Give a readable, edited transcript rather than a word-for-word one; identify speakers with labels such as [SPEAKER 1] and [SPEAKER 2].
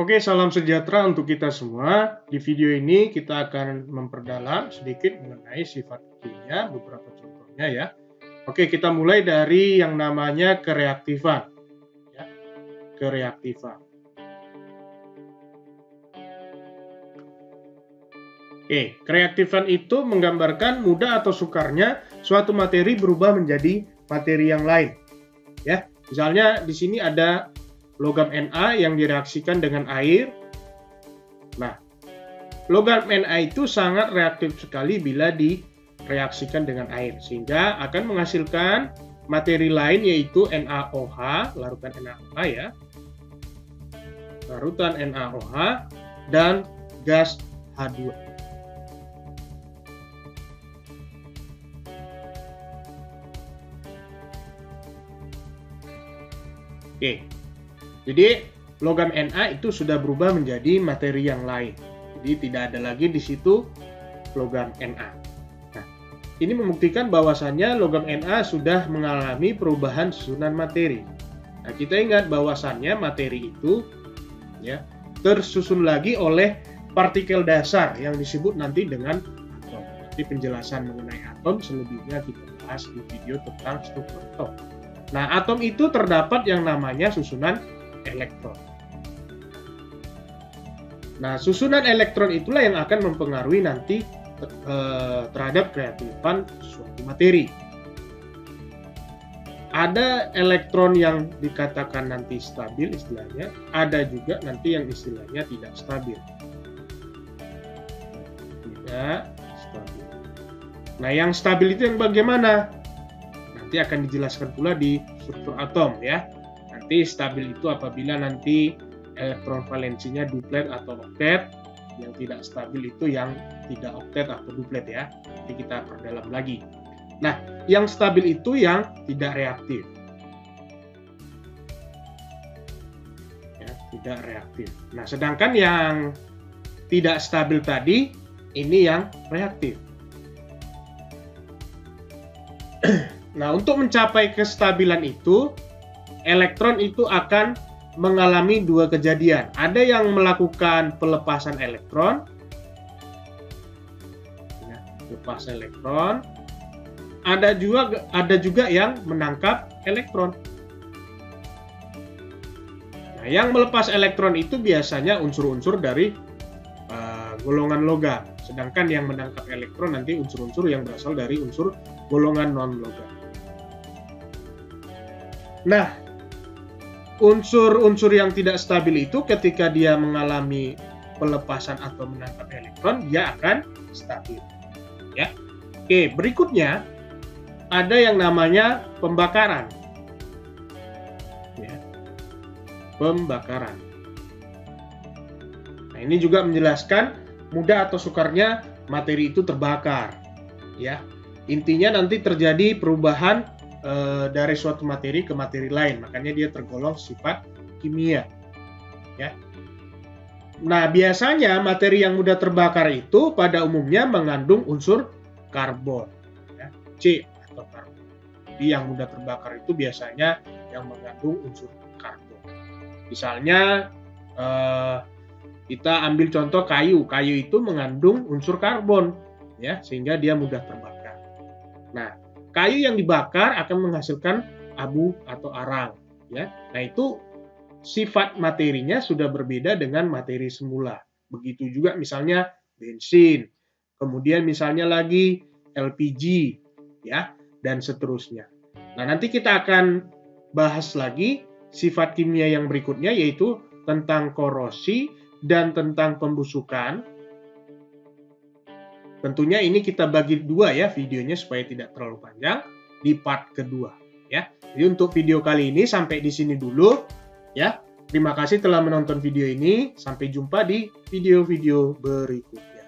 [SPEAKER 1] Oke, salam sejahtera untuk kita semua. Di video ini kita akan memperdalam sedikit mengenai sifat kimia, beberapa contohnya ya. Oke, kita mulai dari yang namanya kereaktifan. Ya, kereaktifan. Oke, kereaktifan itu menggambarkan mudah atau sukarnya suatu materi berubah menjadi materi yang lain. Ya, misalnya di sini ada logam Na yang direaksikan dengan air. Nah, logam Na itu sangat reaktif sekali bila direaksikan dengan air, sehingga akan menghasilkan materi lain yaitu NaOH, larutan NaOH ya, larutan NaOH dan gas H2. Oke. Jadi logam Na itu sudah berubah menjadi materi yang lain. Jadi tidak ada lagi di situ logam Na. Nah, ini membuktikan bahwasannya logam Na sudah mengalami perubahan susunan materi. Nah, kita ingat bahwasannya materi itu ya tersusun lagi oleh partikel dasar yang disebut nanti dengan atom. Nanti penjelasan mengenai atom selebihnya kita bahas di video tentang struktur atom. Nah, atom itu terdapat yang namanya susunan elektron. Nah, susunan elektron itulah yang akan mempengaruhi nanti terhadap kereaktifan suatu materi. Ada elektron yang dikatakan nanti stabil istilahnya, ada juga nanti yang istilahnya tidak stabil. Tidak stabil. Nah, yang stabil itu yang bagaimana? Nanti akan dijelaskan pula di struktur atom ya. Nanti stabil itu apabila nanti elektron valensinya duplet atau oktet. Yang tidak stabil itu yang tidak oktet atau duplet ya. Nanti kita perdalam lagi. Nah, yang stabil itu yang tidak reaktif. Ya, tidak reaktif. Nah, sedangkan yang tidak stabil tadi, ini yang reaktif. Nah, untuk mencapai kestabilan itu, elektron itu akan mengalami dua kejadian. Ada yang melakukan pelepasan elektron, ya, lepas elektron. Ada juga yang menangkap elektron. Nah, yang melepas elektron itu biasanya unsur-unsur dari golongan logam. Sedangkan yang menangkap elektron nanti unsur-unsur yang berasal dari unsur golongan non-logam. Nah, unsur-unsur yang tidak stabil itu ketika dia mengalami pelepasan atau menangkap elektron, dia akan stabil. Ya. Oke, berikutnya ada yang namanya pembakaran. Ya. Pembakaran. Nah, ini juga menjelaskan mudah atau sukarnya materi itu terbakar. Ya. Intinya nanti terjadi perubahan dari suatu materi ke materi lain, makanya dia tergolong sifat kimia. Ya. Nah, biasanya materi yang mudah terbakar itu pada umumnya mengandung unsur karbon, ya, C atau karbon. Jadi yang mudah terbakar itu biasanya yang mengandung unsur karbon. Misalnya kita ambil contoh kayu. Kayu itu mengandung unsur karbon, ya, sehingga dia mudah terbakar. Nah, kayu yang dibakar akan menghasilkan abu atau arang, ya. Nah, itu sifat materinya sudah berbeda dengan materi semula. Begitu juga misalnya bensin, kemudian misalnya lagi LPG, ya, dan seterusnya. Nah, nanti kita akan bahas lagi sifat kimia yang berikutnya, yaitu tentang korosi dan tentang pembusukan. Tentunya ini kita bagi dua ya videonya supaya tidak terlalu panjang di part kedua ya. Jadi untuk video kali ini sampai di sini dulu ya. Terima kasih telah menonton video ini. Sampai jumpa di video-video berikutnya.